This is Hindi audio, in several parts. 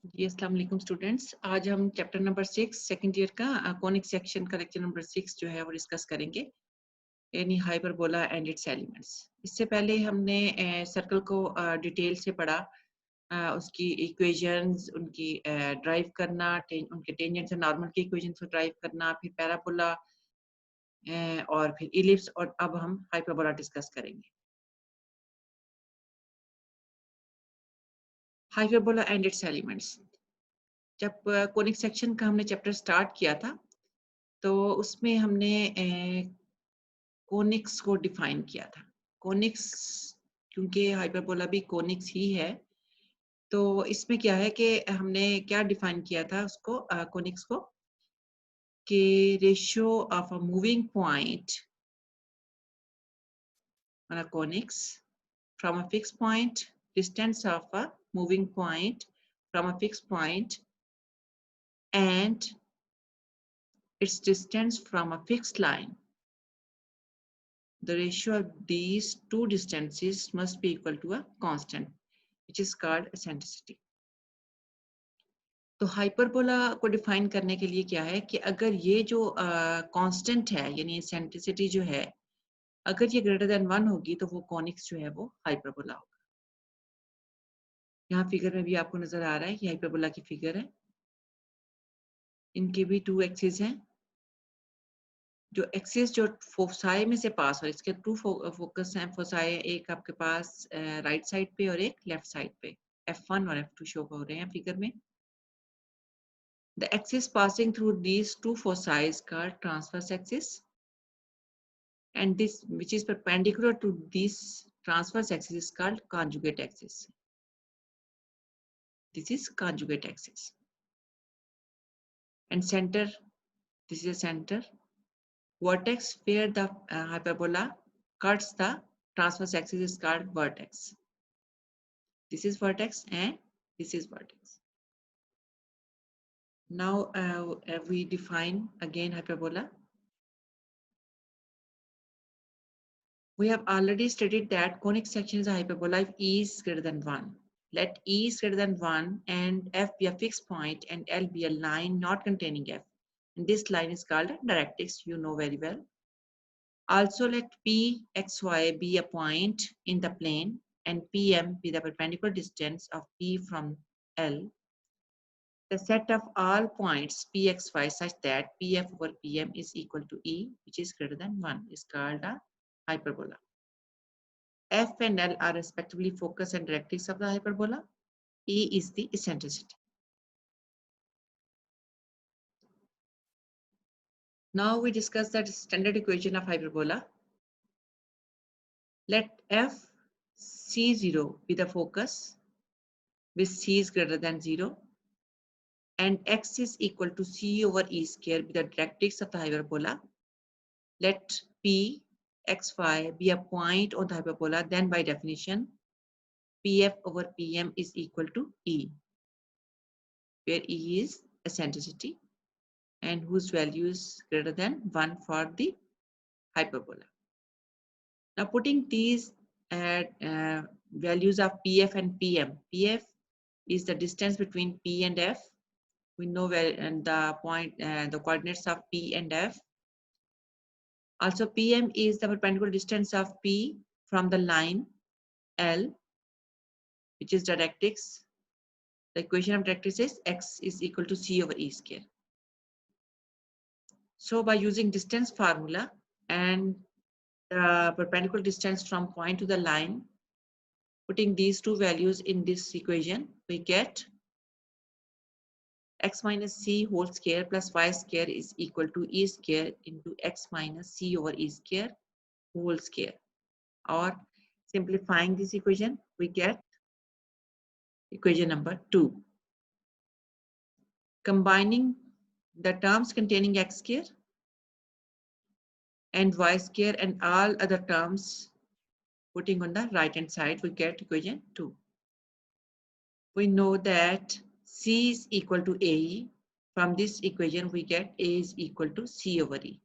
जी अस्सलाम वालेकुम स्टूडेंट्स। आज हम चैप्टर नंबर 6 सेकंड ईयर का कॉनिक सेक्शन का लेक्चर नंबर 6 जो है वो डिस्कस करेंगे, यानी हाइपरबोला एंड इट्स एलिमेंट्स। इससे पहले हमने सर्कल को डिटेल से पढ़ा, उसकी इक्वेशंस, उनकी ड्राइव करना, उनके टेंजेंट्स और नॉर्मल की इक्वेशंस को ड्राइव करना, फिर पैराबोला और फिर इलिप्स, और अब हम हाइपरबोला डिस्कस करेंगे। Hyperbola and it's elements. जब कॉनिक सेक्शन का हमने चैप्टर स्टार्ट किया था तो उसमें हमने कोनिक्स को डिफाइन किया था। कोनिक्स, क्योंकि हाइपरबोला भी कोनिक्स ही है, तो इसमें क्या है कि हमने क्या डिफाइन किया था उसको, कोनिक्स को, कि ratio of a moving point on a conics from a fixed point, distance of a moving point from a fixed point and its distance from a fixed line. The ratio of these two distances must be equal to a constant, which is called eccentricity. तो हाइपरबोला को डिफाइन करने के लिए क्या है कि अगर ये जो कांस्टेंट है, यानी एसेंट्रिसिटी जो है, अगर ये ग्रेटर देन 1 होगी तो वो कॉनिक्स जो है वो हाइपरबोला होगा। यहाँ फिगर में भी आपको नजर आ रहा है, ये हाइपरबोला की फिगर है। इनके भी 2 एक्सिस हैं। जो एक्सिस जो फोसाई में से पास हो, इसके 2 फोकस हैं फोसाई, एक आपके पास राइट साइड पे और एक लेफ्ट साइड पे। F1 और F2 शो हो रहे हैं फिगर में। The axis passing through these two foci is called transverse axis, and this which is perpendicular to this transverse axis is called conjugate axis. This is conjugate axis. And center, this is a center. Vertex where the hyperbola cuts the transverse axis is called vertex. This is vertex and this is vertex. Now we define again hyperbola. We have already stated that conic section is a hyperbola if E is greater than 1. Let E is greater than 1 and F be a fixed point and L be a line not containing F. And this line is called a directrix, you know very well. Also let P, X, Y be a point in the plane and PM be the perpendicular distance of P from L. The set of all points P, X, Y such that PF over PM is equal to E, which is greater than 1, is called a hyperbola. F and L are respectively focus and directrix of the hyperbola. E is the eccentricity. Now we discuss the standard equation of hyperbola. Let F C0 be the focus with C is greater than 0 and X is equal to C over E square be the directrix of the hyperbola. Let P XY be a point on the hyperbola, then by definition PF over PM is equal to E, where E is eccentricity and whose value is greater than 1 for the hyperbola. Now putting these values of PF and PM. PF is the distance between P and F. We know where and the point, the coordinates of P and F. Also PM is the perpendicular distance of P from the line L, which is directrix. The equation of directrix is X is equal to C over E square. So by using distance formula and the perpendicular distance from point to the line, putting these two values in this equation, we get x minus c whole square plus y square is equal to e square into x minus c over e square whole square. Or simplifying this equation, we get equation number 2. Combining the terms containing x square and y square and all other terms putting on the right hand side, we get equation 2. We know that C is equal to AE. From this equation, we get A is equal to C over E.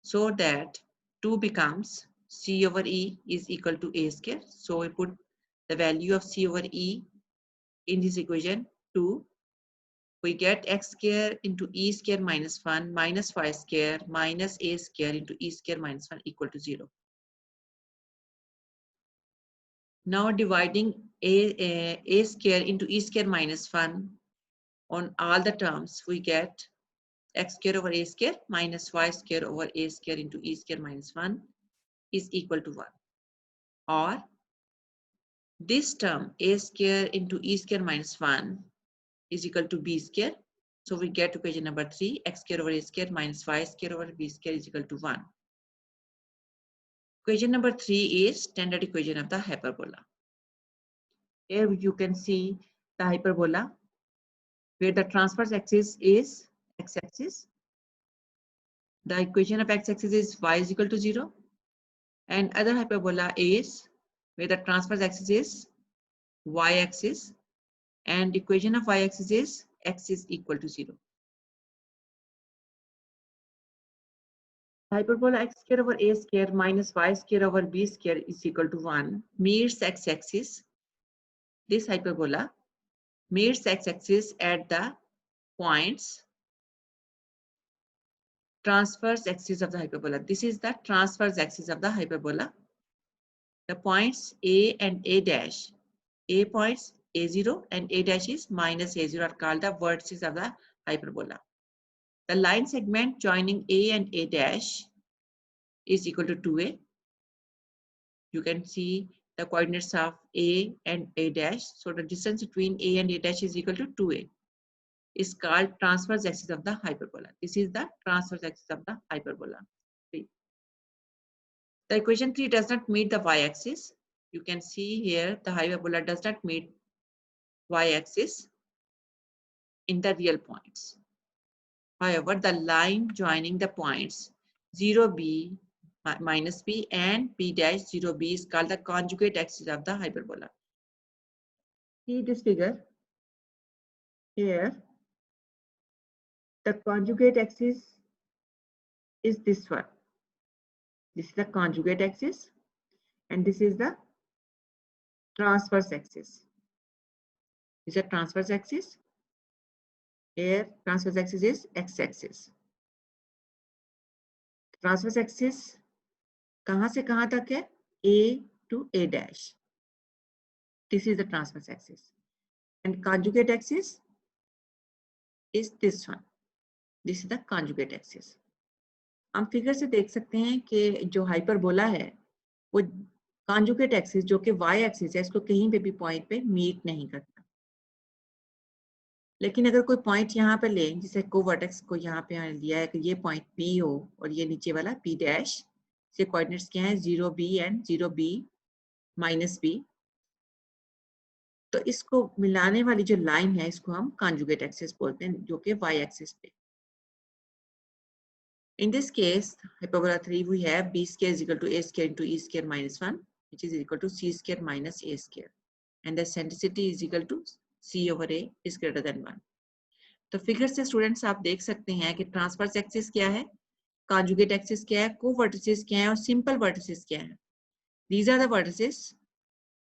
So that 2 becomes C over E is equal to A square. So we put the value of C over E in this equation 2, we get x square into e square minus 1 minus y square minus a square into e square minus 1 equal to 0. Now dividing a square into e square minus 1 on all the terms, we get x square over a square minus y square over a square into e square minus 1 is equal to 1. Or this term a square into e square minus 1 is equal to b square. So we get equation number 3, x square over a square minus y square over b square is equal to 1. Equation number 3 is standard equation of the hyperbola. Here you can see the hyperbola where the transverse axis is x-axis. The equation of x-axis is y is equal to 0. And other hyperbola is where the transverse axis is y-axis and equation of y-axis is x is equal to 0. Hyperbola x square over a square minus y square over b square is equal to 1 meets x-axis. This hyperbola meets x-axis at the points transverse axis of the hyperbola. This is the transverse axis of the hyperbola. The points A and A dash, A points A0 and A dash is minus A0 are called the vertices of the hyperbola. The line segment joining A and A dash is equal to 2A. You can see the coordinates of A and A dash. So the distance between A and A dash is equal to 2A. Is called transverse axis of the hyperbola. This is the transverse axis of the hyperbola. The equation 3 does not meet the y-axis. You can see here the hyperbola does not meet y-axis in the real points. However, the line joining the points 0b minus b and b dash 0b is called the conjugate axis of the hyperbola. See this figure here. The conjugate axis is this one. This is the conjugate axis and this is the transverse axis. This is a transverse axis. Here transverse axis is x-axis. Transverse axis कहाँ से कहाँ तक है? A to A dash. This is the transverse axis. And conjugate axis is this one. This is the conjugate axis. हम फिगर से देख सकते हैं कि जो हाइपरबोला है वो कॉन्जुगेट एक्सिस जो कि y एक्सिस है इसको कहीं पे भी पॉइंट पे मीट नहीं करता. लेकिन अगर कोई पॉइंट यहाँ पे ले, जैसे कोवर्टेक्स को यहाँ पे लिया है कि ये पॉइंट P हो और ये नीचे वाला P डैश, से कोऑर्डिनेट्स क्या है 0b and 0b minus b, तो इसको मिलाने वाली जो लाइन है इसको हम कॉन्जुगेट एक्सिस बोलते हैं जो कि y एक्सिस पे. In this case, hyperbola 3 we have b square is equal to a square into e square minus 1 which is equal to c square minus a square and the eccentricity is equal to c over a is greater than 1. तो फिगर से स्टूडेंट्स आप देख सकते हैं कि ट्रांसवर्स एक्सिस क्या है, कॉन्जुगेट एक्सिस क्या है, कोवर्टिसेस क्या है और सिंपल वर्टिसेस क्या है. दीज आर द वर्टिसेस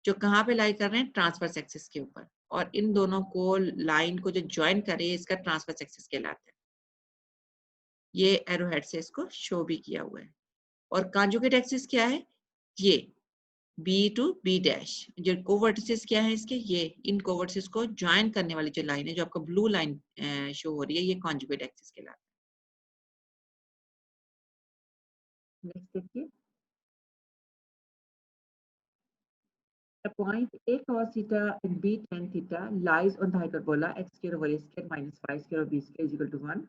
जो कहाँ पे लाई कर रहे हैं, ट्रांसवर्स एक्सिस के ऊपर, और इन दोनों को लाइन को जो ज्वाइन करे इसका ट्रांसवर्स एक्सिस कहलाता है. ये एरो हेड से इसको शो भी किया हुआ है. और कॉन्जुगेट एक्सिस क्या है, ये B to B डैश. जो कोवर्टिसेस क्या है इसके, ये इन कोवर्टिसेस को ज्वाइन करने वाली जो लाइन है जो आपको ब्लू लाइन शो हो रही है, ये कॉन्जुगेट एक्सिस कहलाता है. नेक्स्ट देखिए, the point A cos theta and B tan theta lies on the hyperbola x square over a square minus y square over b square is equal to 1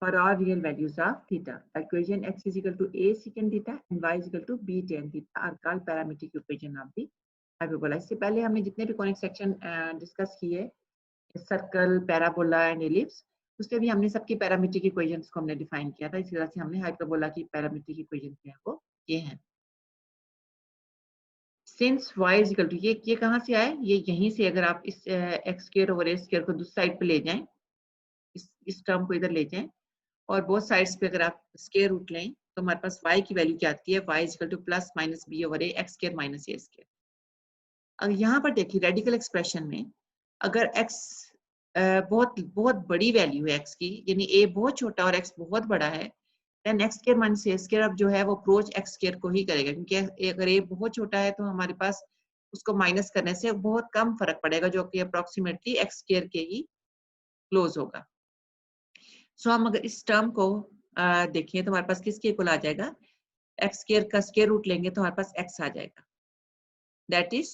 for all real values of theta. The equation x is equal to a secant theta and y is equal to b tan theta are called parametric equation of the hyperbola. इससे पहले हमने जितने भी कॉनिक सेक्शन डिस्कस किए, सर्कल, पैराबोला एंड एलिप्स, उसमें भी हमने सबकी पैरामीट्रिक इक्वेशंस को हमने डिफाइन किया था. इसी तरह से हमने हाइपरबोला की पैरामीट्रिक इक्वेशन जो है वो ये हैं. Since y is equal to, ये कहाँ से आए, ये यहीं से, अगर आप इस x square over a square को दूसरी साइड पे ले जाएं, इस टर्म को इधर ले जाएं और बोथ साइड्स पे अगर आप स्क्वायर रूट लें तो हमारे पास y की वैल्यू क्या आती है, y is equal to plus minus b over a x square minus a square. अब यहाँ पर देखिए रेडिकल एक्सप्रेशन में अगर x बहुत बहुत बड़ी वैल्यू है x की, यानी a बहुत छोटा और x बहुत बड़ा है, then x square minus a square अब जो है वो अप्रोच x स्क्वायर को ही करेगा, क्योंकि अगर a बहुत छोटा है तो हमारे पास उसको माइनस करने से बहुत कम फर्क पड़ेगा, जो कि अप्रोक्सीमेटली x स्क्वायर के ही क्लोज होगा। सो हम अगर इस टर्म को देखें तो हमारे पास किसके इक्वल आ जाएगा, x स्क्वायर का स्क्वायर रूट लेंगे तो हमारे पास x आ जाएगा। दैट इज,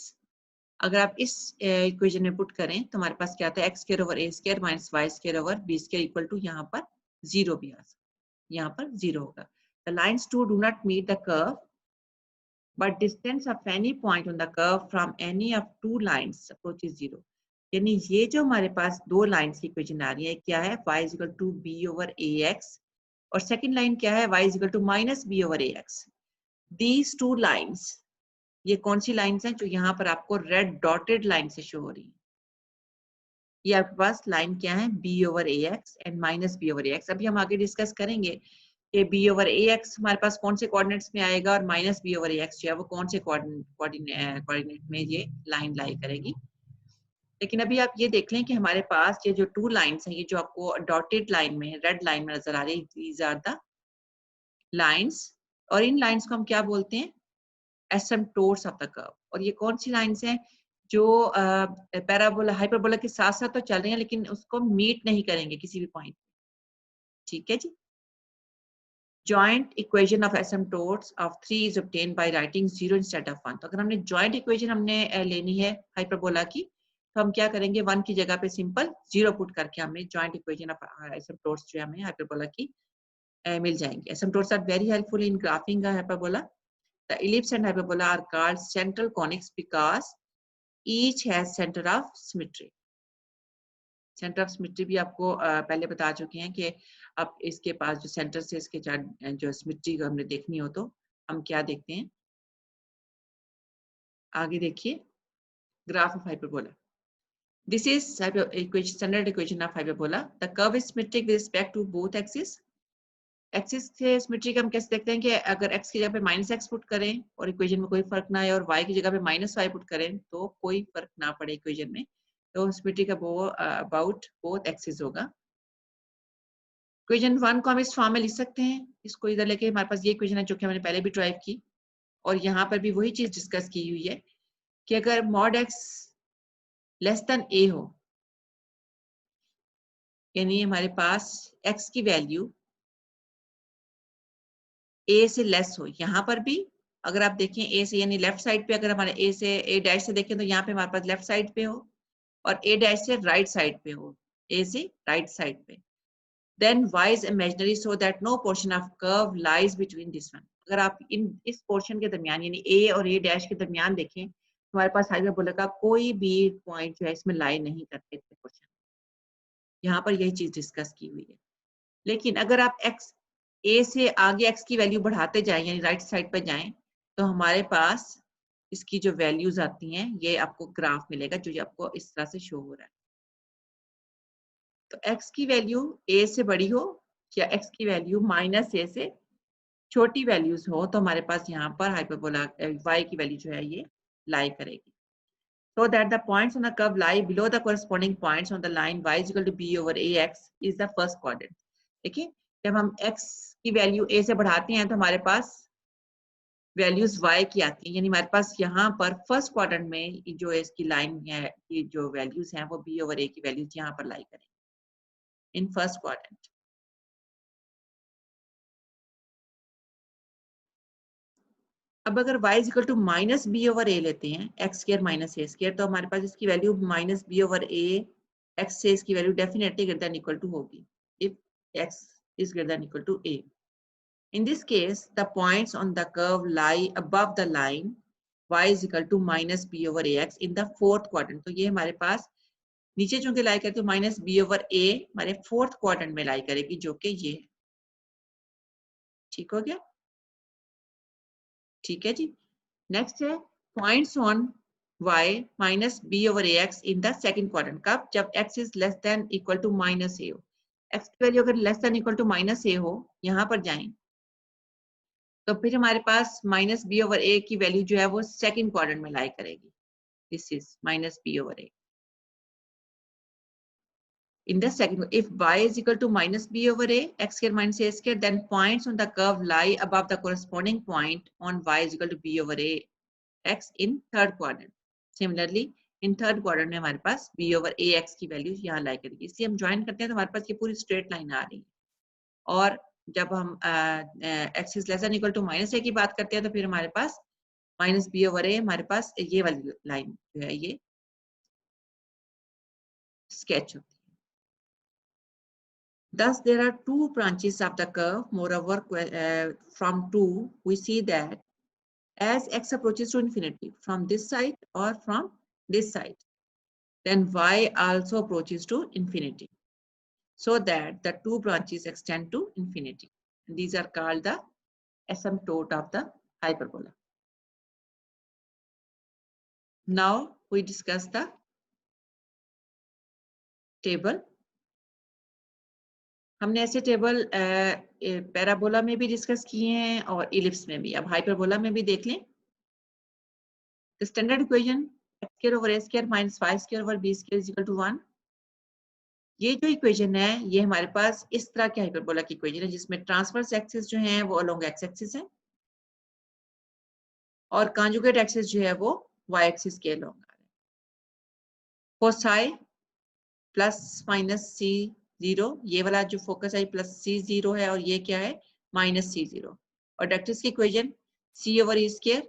अगर आप इस इक्वेशन में पुट करें तो हमारे पास क्या आता है, x square over A square minus y square over b square equal to यहाँ पर जीरो भी आ सकता है, यहाँ पर जीरो होगा। The lines two do not meet the curve, but distance of any point on the curve from any of two lines approaches zero. यानी ये जो हमारे पास दो लाइन्स की इक्वेशन आ रही है, क्या है, y is equal to b over ax, और सेकंड लाइन क्या है, y is equal to minus b over ax. These two lines, ये कौन सी लाइन्स हैं जो यहाँ पर आपको रेड डॉटेड लाइन से शो हो रही है, ये आपके पास लाइन क्या है, b over a x and minus b over a x. अभी हम आगे डिस्कस करेंगे कि b ओवर ए एक्स हमारे पास कौन से कोऑर्डिनेट्स में आएगा और minus b over a x जो है वो कौन से कोऑर्डिनेट में ये लाइन लाई करेगी। लेकिन अभी आप ये देख लें कि हमारे पास ये जो टू लाइन्स हैं, ये जो आपको डॉटेड लाइन में रेड लाइन में नजर आ रही है, दीज आर द लाइन्स, और इन लाइन्स को हम क्या बोलते हैं, एसिम्पटोट्स ऑफ द कर्व। और ये कौन सी लाइन्स हैं जो पैराबोला हाइपरबोला के साथ साथ तो चल रही हैं लेकिन उसको मीट नहीं करेंगे किसी भी पॉइंट, ठीक है जी। Joint equation of asymptotes of 3 is obtained by writing 0 instead of 1। तो अगर हमने जॉइंट इक्वेशन हमने लेनी है हाइपरबोला की, तो हम क्या करेंगे, 1 की जगह पे सिंपल 0 पुट करके हमें जॉइंट इक्वेशन ऑफ एसिम्पटोट्स जो है हमें हाइपरबोला की मिल जाएंगे। Asymptotes are very helpful in graphing a hyperbola. The ellipse and hyperbola are called central conics because each has center of symmetry. Centre of symmetry भी आपको पहले बता चुके हैं कि आप इसके पास जो सेंटर से इसके जो सिमेट्री को हमने देखनी हो तो हम क्या देखते हैं, आगे देखिए, graph of hyperbola. This is standard equation of hyperbola. The curve is symmetric with respect to both axis. Axis से सिमेट्रिक हम कैसे देखते हैं कि अगर x की जगह पे माइनस एक्स पुट करें और इक्वेशन में कोई फर्क ना आए, और y की जगह पे माइनस वाई पुट करें तो कोई फर्क ना पड़े इक्वेशन में, तो सिमेट्रिक अबाउट बोथ एक्सिस होगा। इक्वेशन 1 को हम इस फॉर्म में लिख सकते हैं, इसको इधर लेके हमारे पास ये इक्वेशन है जो कि हमने पहले भी ड्राइव की, और यहाँ पर भी वही चीज डिस्कस की हुई है कि अगर mod x less than a हो, यानी हमारे पास x की वैल्यू a से लेस हो, यहाँ पर भी अगर आप देखें a से, यानी लेफ्ट साइड पे अगर हमारे a से a डैश से देखें तो यहाँ पे हमारे पास लेफ्ट साइड पे हो, और a डैश से राइट साइड पे हो, a से राइट साइड पे, then y is imaginary so that no portion of curve lies between this one. अगर आप इस पोर्शन के दरमियान यानी a और a डैश के दरमियान देखें, हमारे पास हाइपरबोला का कोई भी पॉइंट जो है इसमें लाई नहीं करते पोर्शन, यहाँ पर यही चीज डिस्कस की हुई है। लेकिन अगर आप x a से आगे x की वैल्यू बढ़ाते जाएं यानी राइट साइड पर जाएं, तो हमारे पास इसकी जो वैल्यूज आती हैं ये आपको ग्राफ मिलेगा जो आपको इस तरह से शो हो रहा है। तो x की वैल्यू a से बड़ी हो या x की वैल्यू माइनस a से छोटी वैल्यूज हो तो हमारे पास यहाँ पर हाइपरबोला y की वैल्यू जो है ये लाई करेगी। So that the points on the curve lie below the corresponding points on the line y is equal to b over ax is the first quadrant. देखिए, जब हम x की वैल्यू a से बढ़ाते हैं तो हमारे पास वैल्यूज y की आती हैं, यानी हमारे पास यहाँ पर फर्स्ट क्वाड्रेंट में जो इसकी लाइन है, ये जो वैल्यूज हैं वो b over a की वैल्यूज यहाँ पर लाई करेंगे इन फर्स्ट क्वाड्रेंट। अब अगर y is equal to minus b over a लेते हैं, x square minus a square, तो हमारे पास इसकी value minus b over a x से इसकी value definitely greater than equal to होगी if x is greater than equal to a. In this case, the points on the curve lie above the line y is equal to minus b over ax in the fourth quadrant. तो ये हमारे पास नीचे चूंकि लाई करते हैं माइनस बी ओवर ए हमारे फोर्थ क्वाड्रेंट में लाई करेगी जो कि ये है। ठीक हो गया, ठीक है जी। नेक्स्ट है points on y minus b over a x in the second quadrant. कब, जब x is less than equal to minus a हो। x की वैल्यू अगर less than equal to minus a हो, यहाँ पर जाएं तो फिर हमारे पास माइनस बी ओवर ए की वैल्यू जो है वो सेकेंड क्वाड्रेंट में लाई करेगी। This is minus b over a. In the second, if y is equal to minus b over a, x square minus a square, then points on the curve lie above the corresponding point on y is equal to b over a x in third quadrant. Similarly, in third quadrant में हमारे पास b over a x की वैल्यू यहाँ लाई करेगी. इसलिए हम ज्वाइन करते हैं तो हमारे पास ये पूरी स्ट्रेट लाइन आ रही है. और जब हम x is less than equal to minus a की बात करते हैं तो फिर हमारे पास माइनस बी ओवर ए हमारे पास ये वाली लाइन जो है ये स्केच होती है. Thus, there are two branches of the curve. Moreover, from 2, we see that as x approaches to infinity from this side or from this side, then y also approaches to infinity, so that the two branches extend to infinity. And these are called the asymptote of the hyperbola. Now we discuss the table. हमने ऐसे टेबल पैराबोला में भी डिस्कस किए हैं और इलिप्स में भी. अब हाइपरबोला में भी देख लें. The standard equation x square over a square minus y square over b square is equal to 1. ये जो इक्वेशन है ये हमारे पास इस तरह के हाइपरबोला की इक्वेशन है जिसमें ट्रांसवर्स एक्सिस जो है वो अलोंग x एक्सिस है और कॉन्जुगेट एक्सिस जो है वो y एक्सिस के अलोंग आ रहा है. फोसाई प्लस माइनस c 0, ये वाला जो फोकस है प्लस c0 है और ये क्या है माइनस c0. और डायरेक्ट्रिक्स की equation c over e square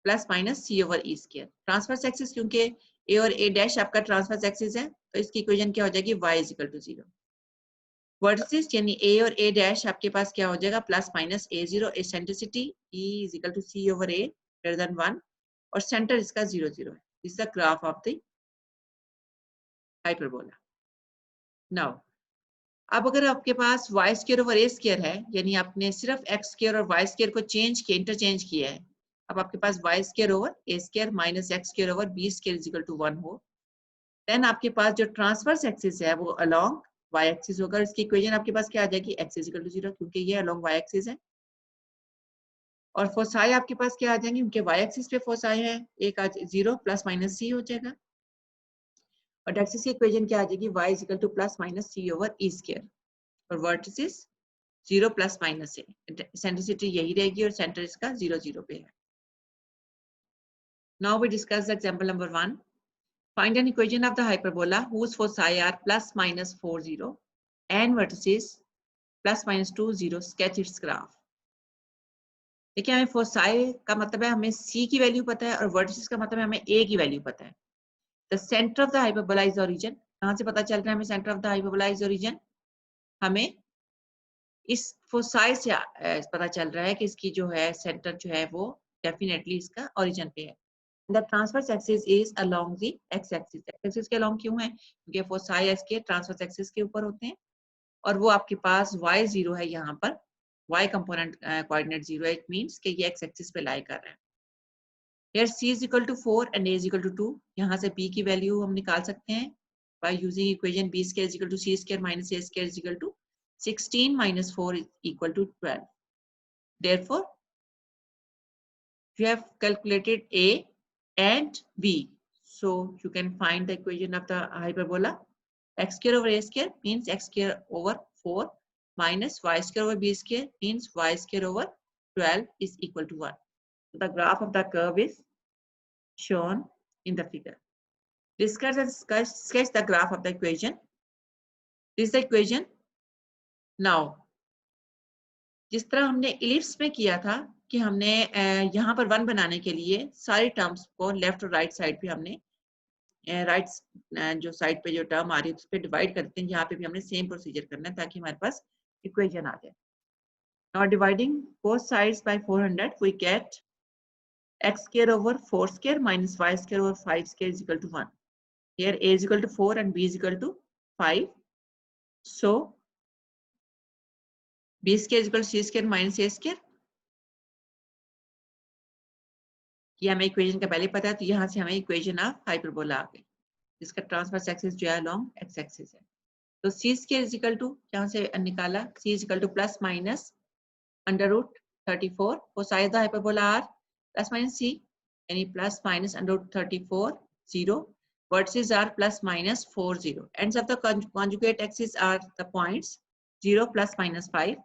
plus minus c over e square. Transverse axis क्योंकि a और a डैश आपका ट्रांसवर्स एक्सिस है तो इसकी इक्वेशन क्या हो जाएगी y is equal to 0. Vertices यानी a और a डैश आपके पास क्या हो जाएगा plus minus a0. Eccentricity e is equal to c over a greater than 1 और सेंटर इसका 0 0 है. This is the graph of the hyperbola. Now अब अगर आपके पास y square over a square है यानी आपने सिर्फ x स्क्वायर और y स्क्वायर को चेंज किया इंटरचेंज किया है. अब आपके पास y square over a square minus x square over b square is equal to 1 हो, देन आपके पास जो ट्रांसवर्स एक्सिस है वो अलोंग y एक्सिस होगा. इसकी इक्वेशन आपके पास क्या आ जाएगी x इज इक्वल टू 0 क्योंकि ये अलोंग y एक्सिस है. और फोसाई आपके पास क्या आ जाएंगे क्योंकि y एक्सिस पे फोसाई है एक आज 0 प्लस माइनस c हो जाएगा. और डायरेक्ट्रिक्स की इक्वेशन क्या आ जाएगी y is equal to plus minus c over e square और वर्टिसेस 0 प्लस माइनस है. एसेंट्रिसिटी यही रहेगी और सेंटर इसका 0 0 पे है. Now we discuss the example number 1. Find an equation of the hyperbola whose foci are plus minus 4 0 and vertices plus minus 2 0. Sketch its graph. देखिए हमें फोसाई का मतलब है हमें c की वैल्यू पता है और वर्टिसेस का मतलब है हमें a की वैल्यू पता है. The centre of the hyperbola is origin. कहां से पता चल रहा है हमें centre of the hyperbola is origin? हमें इस फोसाई से पता चल रहा है कि इसकी जो है सेंटर जो है वो डेफिनेटली इसका ओरिजिन पे है. The transverse axis is along the x-axis. x-axis के along क्यों है? क्योंकि foci इसके transverse axis के ऊपर होते हैं और वो आपके पास y0 है यहाँ पर. y component coordinate 0 है. It means कि ये x-axis पे lie कर रहा है. Here c is equal to 4 and a is equal to 2. यहाँ से b की वैल्यू हम निकाल सकते हैं by using equation b square is equal to c square minus a square is equal to 16 minus 4 is equal to 12. Therefore, you have calculated a and b. So you can find the equation of the hyperbola. X square over a square means x square over 4 minus y square over b square means y square over 12 is equal to 1. So the graph of the curve is shown in the figure. Discuss and sketch the graph of the equation. This is the equation. Now, जिस तरह हमने इलिप्स में किया था कि हमने यहाँ पर 1 बनाने के लिए सारी टर्म्स को लेफ्ट और राइट साइड पे हमने राइट जो साइड पे जो टर्म आ रही है उस पर डिवाइड करते हैं. यहाँ पे भी हमने सेम प्रोसीजर करना है ताकि हमारे पास इक्वेशन आ जाए. Now dividing both sides by 400 we get x square over 4 square minus y square over 5 square is equal to 1. Here a is equal to 4 and b is equal to 5. So b square is equal to c square minus a square. ये हमें इक्वेशन का पहले पता है तो यहाँ से हमें इक्वेशन ऑफ हाइपरबोला आ गई जिसका ट्रांसवर्स एक्सिस जो है अलोंग एक्स एक्सिस है. तो c square is equal to यहाँ से निकाला c is equal to plus minus under root 34 cosine the hyperbola r plus minus c यानी plus minus under root 34 0 vertices are plus minus 4 0. Ends of the conjugate axis are the points 0 plus minus 5,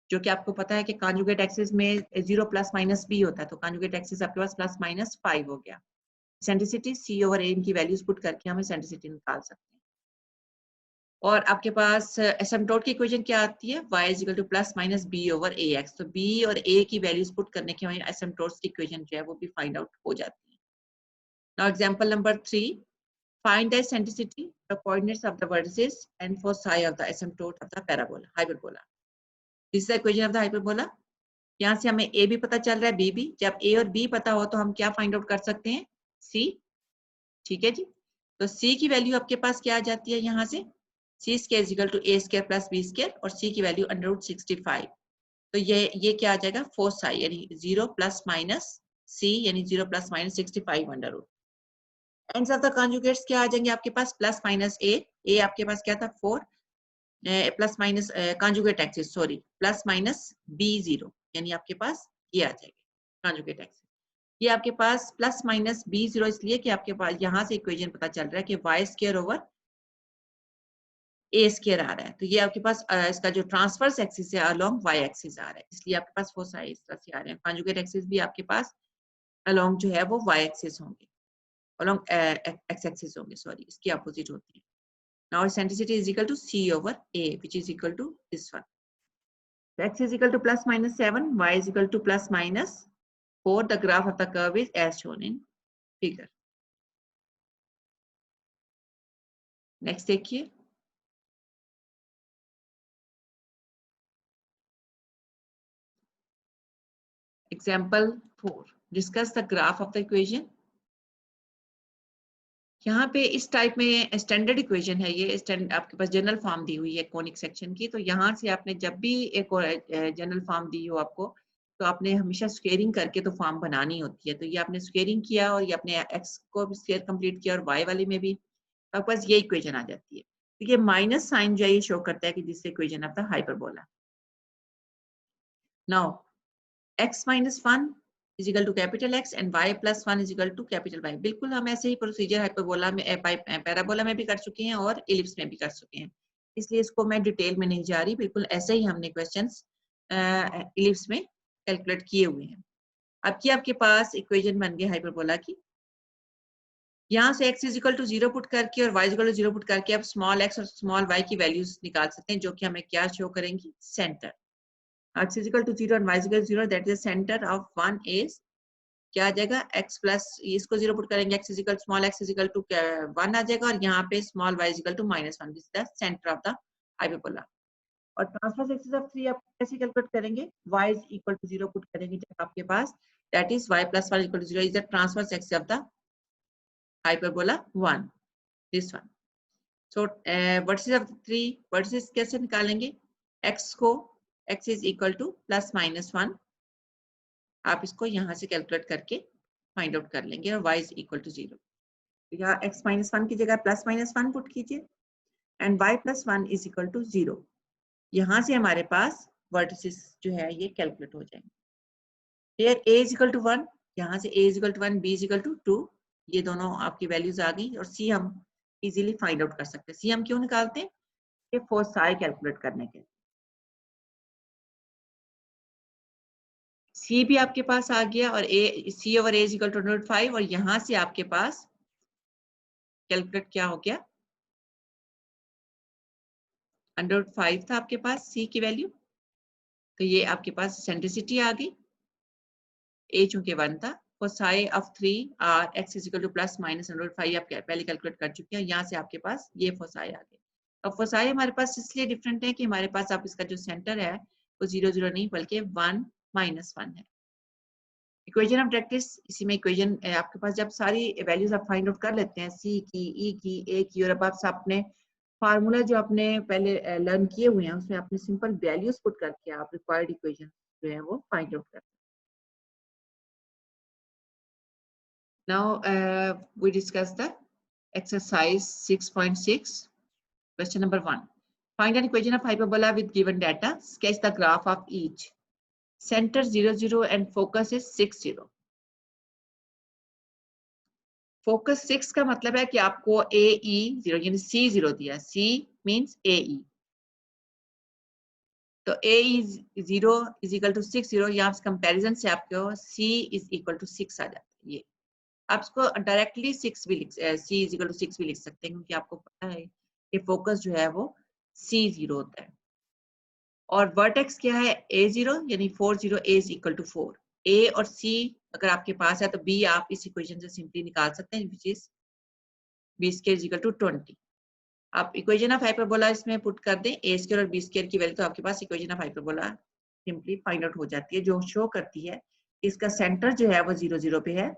जो कि आपको पता है कि conjugate axis में 0 plus minus b होता है, तो conjugate axis आपके पास plus minus 5 हो गया. Centricity c over a इनकी values put करके हमें centricity निकाल सकते हैं. और आपके पास एसिम्पटोट की इक्वेशन क्या आती है, y is equal to plus minus b over ax. तो b और a की वैल्यूज पुट करने के बाद एसिम्पटोट्स की इक्वेशन जो है वो भी फाइंड आउट हो जाती है. Now example number 3, find the eccentricity, the coordinates of the vertices and foci of the asymptote of the parabola, hyperbola. This is the equation of the hyperbola. यहाँ से हमें a भी पता चल रहा है, b भी. जब a और b पता हो तो हम क्या फाइंड आउट कर सकते हैं, c. ठीक है जी. तो c की वैल्यू आपके पास क्या आ जाती है यहाँ से, c square is equal to a square plus b square और c की वैल्यू √65. तो ये क्या आ जाएगा, फोसाई यानी 0 प्लस माइनस c यानी 0 plus minus 65 under root. Ends of the conjugates क्या आ जाएंगे आपके पास, प्लस माइनस a आपके पास क्या था 4 plus minus conjugate axis sorry plus minus b0 यानी आपके पास ये आ जाएगा कॉन्जुगेट एक्सिस. ये आपके पास प्लस माइनस b0 इसलिए कि आपके पास यहाँ से इक्वेशन पता चल रहा है कि y square over a square आ रहा है. तो ये आपके पास इसका जो ट्रांसवर्स एक्सिस है अलोंग y एक्सिस आ रहा है, इसलिए आपके पास फोसाई इस तरह से आ रहे हैं. कॉन्जुगेट एक्सिस भी आपके पास अलोंग जो है वो y एक्सिस होंगे, अलोंग x एक्सिस होंगे, सॉरी इसकी अपोजिट होती है. Now eccentricity is equal to c over a, which is equal to this one. So x is equal to plus minus 7, y is equal to plus minus 4. The graph of the curve is as shown in figure. Next देखिए, example 4. Discuss the graph of the equation. यहाँ पे इस टाइप में स्टैंडर्ड इक्वेशन है, ये आपके पास जनरल फॉर्म दी हुई है कोनिक सेक्शन की. तो यहाँ से आपने जब भी एक जनरल फॉर्म दी हो आपको, तो आपने हमेशा स्क्वेयरिंग करके तो फॉर्म बनानी होती है. तो ये आपने स्क्वेयरिंग किया और ये अपने एक्स को भी स्क्वेयर कंप्लीट किया और वाई वाले में भी आपके पास ये इक्वेशन आ जाती है. तो ये माइनस साइन जो है ये शो करता है कि this equation of the hyperbola. Now x minus 1 is equal to capital X and y plus 1 is equal to capital Y. बिल्कुल हम ऐसे ही प्रोसीजर हाइपरबोला में पैराबोला में भी कर चुके हैं और इलिप्स में भी कर चुके हैं, इसलिए इसको मैं डिटेल में नहीं जा रही. बिल्कुल ऐसे ही हमने क्वेश्चंस इलिप्स में कैलकुलेट किए हुए हैं. अब की आपके पास इक्वेशन बन गई हाइपरबोला की. यहाँ से x is equal to 0 put करके और y is equal to 0 put करके आप स्मॉल x और स्मॉल y की वैल्यूज निकाल सकते हैं, जो कि हमें क्या शो करेंगी, centre. x is equal to 0 and y is equal to 0, that is the center of one is क्या आ जाएगा, x प्लस इसको 0 पुट करेंगे, x is equal small x is equal to 1 आ जाएगा और यहाँ पे small y is equal to -1. This is the centre of the hyperbola. और ट्रांसवर्स एक्सिस ऑफ 3 आप कैसे कैलकुलेट करेंगे, y is equal to 0 put करेंगे जब आपके पास, that is y plus 1 equal to 0 is the transverse axis of the hyperbola 1, this one. So vertices of 3 vertices कैसे निकालेंगे, x को x is equal to plus minus 1, आप इसको यहाँ से कैलकुलेट करके फाइंड आउट कर लेंगे और y is equal to 0. तो यहाँ x minus 1 की जगह plus minus 1 पुट कीजिए and y plus 1 is equal to 0. यहाँ से हमारे पास वर्टिसेस जो है ये कैलकुलेट हो जाएंगे. Here a is equal to 1, यहाँ से a is equal to 1, b is equal to 2, ये दोनों आपकी वैल्यूज आ गई और c हम इजीली फाइंड आउट कर सकते हैं. c हम क्यों निकालते हैं, कि फोसाई कैलकुलेट करने के. C भी आपके पास आ गया और C over A is equal to √5 और यहाँ से आपके पास कैलकुलेट क्या हो गया, √5 था आपके पास C की वैल्यू. तो ये आपके पास सेंट्रिसिटी आ गई, A चूंकि 1 था. Foci of 3 are x is equal to plus minus √5 आप पहले कैलकुलेट कर चुके हैं. यहाँ से आपके पास ये फोसाई आ गई. अब फोसाई हमारे पास इसलिए डिफरेंट है कि हमारे पास आप इसका जो सेंटर है वो 0 0 नहीं बल्कि 1 -1 है. इक्वेशन ऑफ डायरेक्ट्रिक्स, इसी में इक्वेशन आपके पास जब सारी वैल्यूज आप फाइंड आउट कर लेते हैं, सी की, ई की, ए की, और अब आप अपने फार्मूला जो आपने पहले लर्न किए हुए हैं उसमें आपने सिंपल वैल्यूज पुट करके आप रिक्वायर्ड इक्वेशन जो है वो फाइंड आउट करते हैं. Now we discuss the exercise 6.6. Question number 1. Find an equation of hyperbola with given data. Sketch the graph of each. Center 0 0 and focus is 6 0. Focus 6 का मतलब है कि आपको AE 0 यानी C 0 दिया, C मीन्स AE, तो AE 0 इज इक्वल टू 6 0, यहाँ कंपेरिजन से आपको C इज इक्वल टू 6 आ जाता है। ये आप इसको डायरेक्टली 6 भी C इज इक्वल टू 6 भी लिख सकते हैं, क्योंकि आपको पता है कि फोकस जो है वो C 0 होता है। और वर्टेक्स क्या है, A0 यानी 4 0, A is equal to 4। A और C अगर आपके पास है तो B आप इस इक्वेशन से सिंपली निकाल सकते हैं, which is B square is equal to 20। आप इक्वेशन ऑफ हाइपरबोला इसमें पुट कर दें, A स्क्वायर और B स्क्वायर की वैल्यू, तो आपके पास equation of hyperbola simply find out हो जाती है, जो शो करती है इसका सेंटर जो है वो 0 0 पे है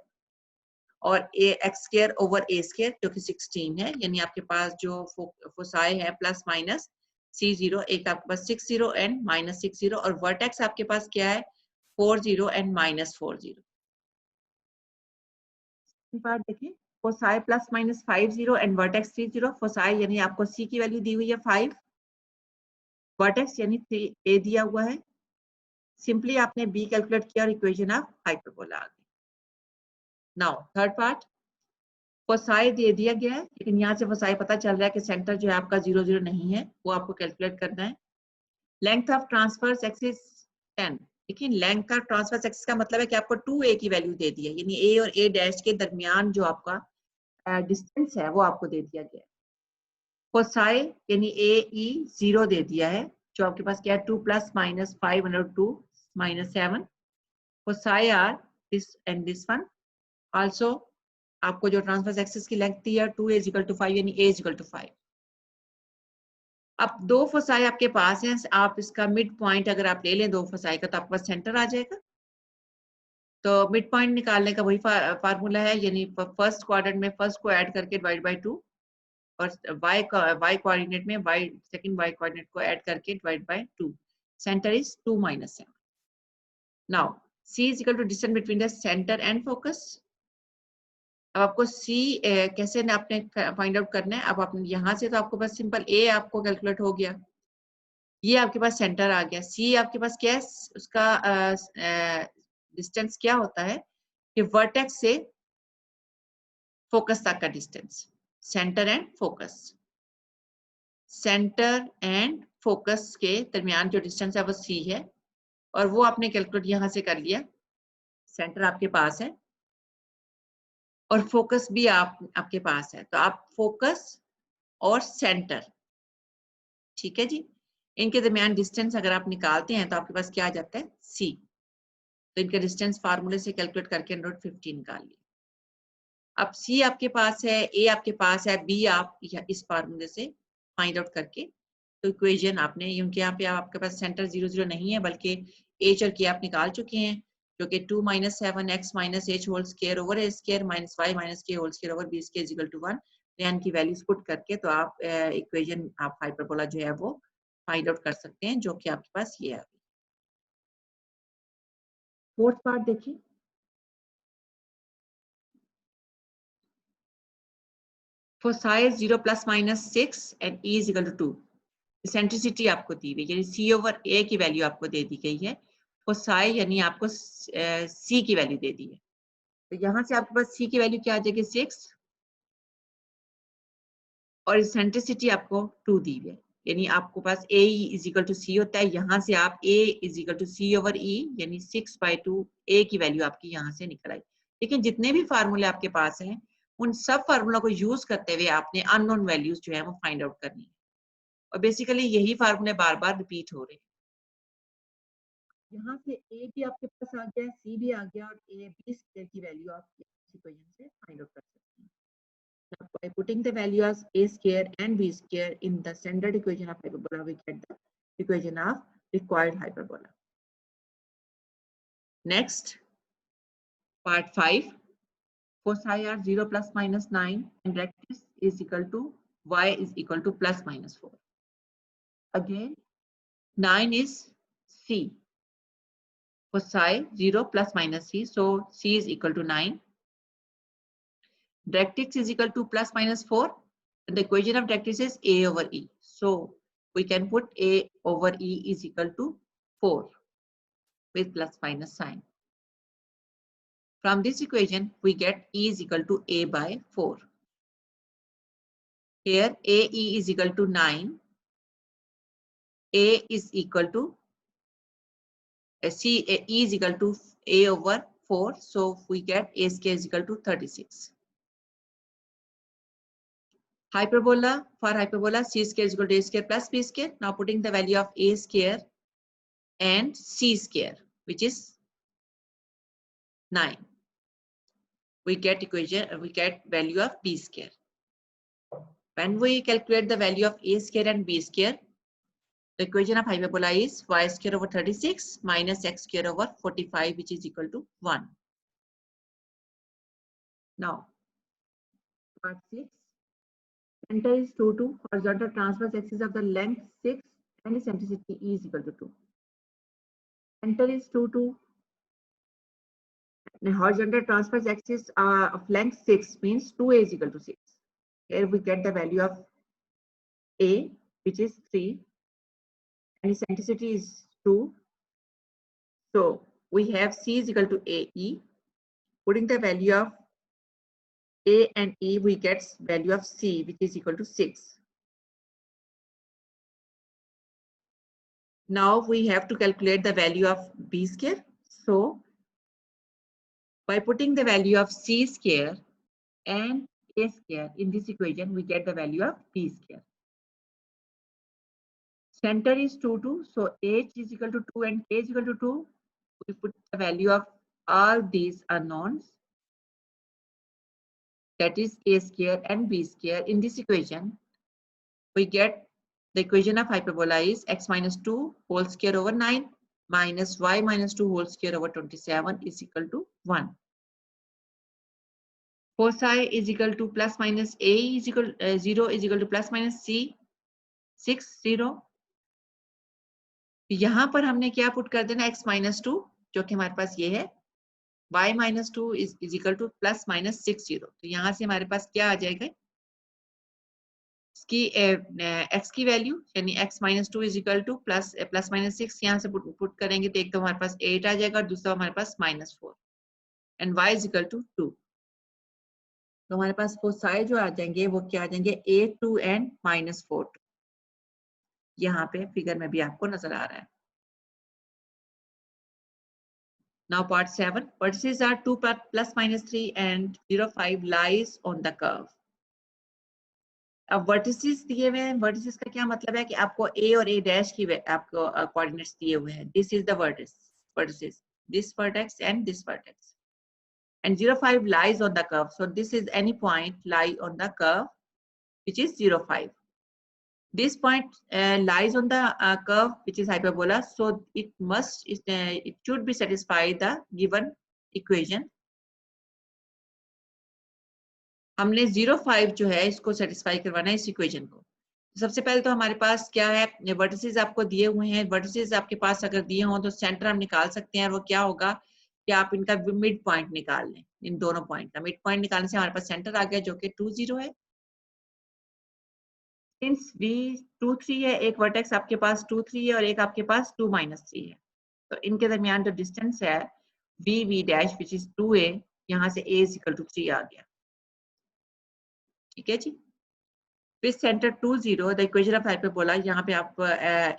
और x square over a square जो कि 16 है, यानी आपके पास जो फोसाई है प्लस माइनस C0, एक आपके पास 6 0 एंड माइनस 6 0, और वर्टेक्स आपके पास क्या है 4 0 एंड माइनस 4 0। पार्ट देखिए, foci plus minus 5 0 and vertex 3 0। Foci यानी आपको C की वैल्यू दी हुई है 5, वर्टेक्स यानी 3 A दिया हुआ है, सिंपली आपने B कैलकुलेट किया और इक्वेशन ऑफ हाइपरबोला आ गई। नाउ थर्ड पार्ट, फोसाई दे दिया गया है, लेकिन यहाँ से फोसाई पता चल रहा है कि सेंटर जो है आपका 0 0 नहीं है, वो आपको कैलकुलेट करना है। लेंथ ऑफ ट्रांसफर्स एक्सिस 10, देखिए लेंथ ऑफ ट्रांसफर्स एक्सिस का मतलब है कि आपको 2a की वैल्यू दे दी है, यानी a और a डैश के दरमियान जो आपका डिस्टेंस है वो आपको दे दिया गया है। फोसाई यानी AE 0 दे दिया है, जो आपके पास क्या है 2 plus minus 5/2 minus 7। Foci are this and this one also, आपको जो ट्रांसफर्स एक्सिस की लेंथ दी है 2a इज इक्वल टू 5, यानी a इज इक्वल टू 5। अब दो फोसाई आपके पास हैं, आप इसका मिड पॉइंट अगर आप ले लें दो फोसाई का तो आपके पास सेंटर आ जाएगा। तो मिड पॉइंट निकालने का वही फार्मूला है, यानी फर्स्ट क्वाड्रेंट में फर्स्ट को ऐड करके डिवाइड बाय 2, और y कोऑर्डिनेट में सेकंड y कोऑर्डिनेट को ऐड करके divide by 2। Centre is 2 minus 7। Now c is equal to distance between the centre and focus. अब आपको C कैसे आपने फाइंड आउट करना है, अब आप यहाँ से तो आपको बस सिंपल A आपको कैलकुलेट हो गया, ये आपके पास सेंटर आ गया। C आपके पास क्या है, उसका डिस्टेंस क्या होता है कि वर्टेक्स से फोकस तक का distance, centre and focus, centre and focus के दरमियान जो डिस्टेंस है वो C है, और वो आपने कैलकुलेट यहाँ से कर लिया। सेंटर आपके पास है और फोकस भी आपके पास है, तो आप फोकस और सेंटर, ठीक है जी, इनके दरमियान डिस्टेंस अगर आप निकालते हैं तो आपके पास क्या आ जाता है C। तो इनका डिस्टेंस फार्मूले से कैलकुलेट करके √50 निकाल लिया। अब C आपके पास है, A आपके पास है, B आप इस फार्मूले से फाइंड आउट करके, तो इक्वेशन आपने, क्योंकि यहाँ पे आपके पास सेंटर 0 0 नहीं है बल्कि H और K आप निकाल चुके हैं, जो कि 2 - 7x - h whole square over a square minus y minus k whole square over b square is equal to 1, यानी की वैल्यूज पुट करके तो आप इक्वेशन आप हाइपरबोला जो है वो फाइंड आउट कर सकते हैं, जो कि आपके पास ये है। फोर्थ पार्ट देखिए, for size 0 plus minus 6 and e is equal to 2, eccentricity आपको दी हुई, यानी C ओवर A की वैल्यू आपको दे दी गई है, और साई यानी आपको C की वैल्यू दे दी है। तो यहाँ से आपके पास C की वैल्यू क्या आ जाएगी 6, और एसेंट्रिसिटी आपको 2 दी हुई है, यानी आपको पास AE is equal to C होता है। यहाँ से आप A is equal to C over E, यानी 6/2 A की वैल्यू आपकी यहाँ से निकल आई। लेकिन जितने भी फार्मूले आपके पास हैं उन सब फार्मूला को यूज करते हुए आपने अननोन वैल्यूज जो है वो फाइंड आउट करनी है, और बेसिकली यही फार्मूले बार बार रिपीट हो रहे हैं। यहाँ से A भी आपके पास आ गया, C भी आ गया, और A B स्क्वायर की वैल्यू आप इस इक्वेशन से फाइंड आउट कर सकते हैं। Now, by putting the value as A square and B square in the standard equation of hyperbola, we get the equation of required hyperbola. Next, part 5. Foci are 0 plus minus 9 and rectus is equal to y is equal to plus minus 4. Again, 9 is C. Foci 0 plus minus C, so C is equal to 9. Directrix is equal to plus minus 4, and the equation of directrix is A over E. So we can put A over E is equal to 4 with plus minus sign. From this equation, we get E is equal to A by 4. Here, AE is equal to 9. A is equal to E is equal to A over 4. So we get A square is equal to 36. Hyperbola, for hyperbola, C square is equal to A square plus B square. Now putting the value of A square and C square, which is 9. We get value of B square. When we calculate the value of A square and B square, the equation of hyperbola is y square over 36 minus x square over 45, which is equal to 1. Now, part 6. Center is 2, 2. Horizontal transverse axis of the length 6 and eccentricity E is equal to 2. Center is 2, 2. The horizontal transverse axis of length 6 means 2A is equal to 6. Here we get the value of A, which is 3, and eccentricity is 2. So we have C is equal to AE. Putting the value of A and E, we get value of C, which is equal to 6. Now we have to calculate the value of B square. So by putting the value of C square and A square in this equation, we get the value of B square. Center is 2, 2. So H is equal to 2 and K is equal to 2. We put the value of all these unknowns, that is A square and B square in this equation. We get the equation of hyperbola is x minus 2 whole square over 9 minus y minus 2 whole square over 27 is equal to 1. Foci is equal to plus minus A is equal 0 is equal to plus minus C 6 0. यहाँ पर हमने क्या पुट कर देना x minus 2 जो कि हमारे पास ये है y minus 2 is equal to plus minus 6 0. तो यहाँ से हमारे पास क्या आ जाएगा इसकी x की वैल्यू यानी x minus 2 is equal to plus minus 6 यहाँ से पुट करेंगे तो एक तो हमारे पास 8 आ जाएगा और दूसरा हमारे पास -4 and y is equal to 2. तो हमारे पास फोसाई जो आ जाएंगे वो क्या आ जाएंगे 8 2 एंड -4 2. यहाँ पे फिगर में भी आपको नजर आ रहा है. Now part 7. Vertices are 2 plus minus 3 and 0 5 lies on the curve. अब वर्टिसेस दिए हुए हैं. वर्टिसेस का क्या मतलब है कि आपको A और A डैश की आपको कोऑर्डिनेट्स दिए हुए हैं. This is the vertices this vertex and this vertex. And 0 5 lies on the curve. So this is any point lie on the curve which is 0 5. This point lies on the curve which is hyperbola. So it should be satisfy the given equation. हमने 0 5 जो है इसको सेटिस्फाई करवाना है इस इक्वेशन को. सबसे पहले तो हमारे पास क्या है वर्टिसेस आपको दिए हुए हैं. वर्टिसेस आपके पास अगर दिए हों तो सेंटर हम निकाल सकते हैं. वो क्या होगा कि आप इनका मिड पॉइंट निकाल लें. इन दोनों पॉइंट का मिड पॉइंट निकालने से हमारे पास सेंटर आ गया जो कि 2 0 है. सिंस V 2 3 है, एक वर्टेक्स आपके पास 2 3 है और एक आपके पास 2 -3 है. तो इनके दरमियान जो डिस्टेंस है V dash which is 2a, यहाँ से a इज इक्वल टू 3 आ गया. ठीक है जी. फिर centre 2 0 the equation of hyperbola. यहाँ पे आप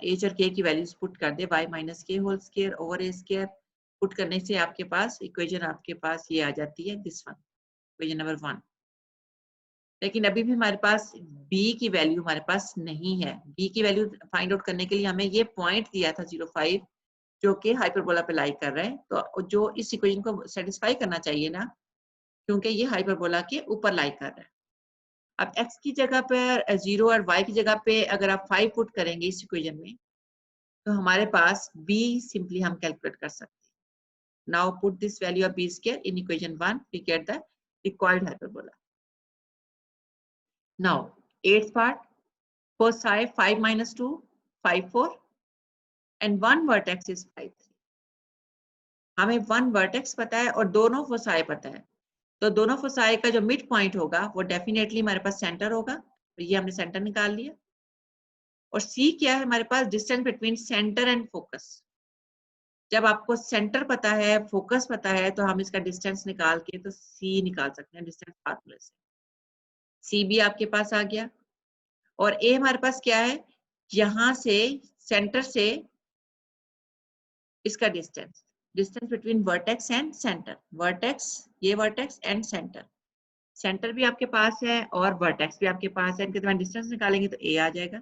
h और k की वैल्यूज पुट कर दे y minus k whole square over a square. Put करने से आपके पास इक्वेशन आपके पास ये आ जाती है दिस वन, इक्वेशन नंबर 1. लेकिन अभी भी हमारे पास b की वैल्यू हमारे पास नहीं है. b की वैल्यू फाइंड आउट करने के लिए हमें ये पॉइंट दिया था 0 5 जो कि हाइपरबोला पे लाई कर रहे हैं. तो जो इस इक्वेशन को सेटिस्फाई करना चाहिए ना, क्योंकि ये हाइपरबोला के ऊपर लाई कर रहा है. अब x की जगह पर 0 और y की जगह पे अगर आप 5 पुट करेंगे इस इक्वेशन में तो हमारे पास b सिंपली हम कैलकुलेट कर सकते हैं. Now put this value of b square in equation 1 we get the required hyperbola. Now 8th part. Foci 5 minus 2 5 4 and one vertex is 5 3. हमें वन वर्टेक्स पता है और दोनों फोसाई पता है. तो दोनों फोसाई का जो मिड पॉइंट होगा वो डेफिनेटली हमारे पास सेंटर होगा. तो ये हमने सेंटर निकाल लिया. और C क्या है हमारे पास distance between centre and focus. जब आपको सेंटर पता है, फोकस पता है, तो हम इसका डिस्टेंस निकाल के तो सी निकाल सकते हैं डिस्टेंस फार्मूले से। सी भी आपके पास आ गया और ए हमारे पास क्या है, यहां से सेंटर से इसका distance, distance between vertex and centre, vertex, ये वर्टेक्स एंड सेंटर, सेंटर भी आपके पास है और वर्टेक्स भी आपके पास है, इनके दरमियान डिस्टेंस निकालेंगे तो ए आ जाएगा।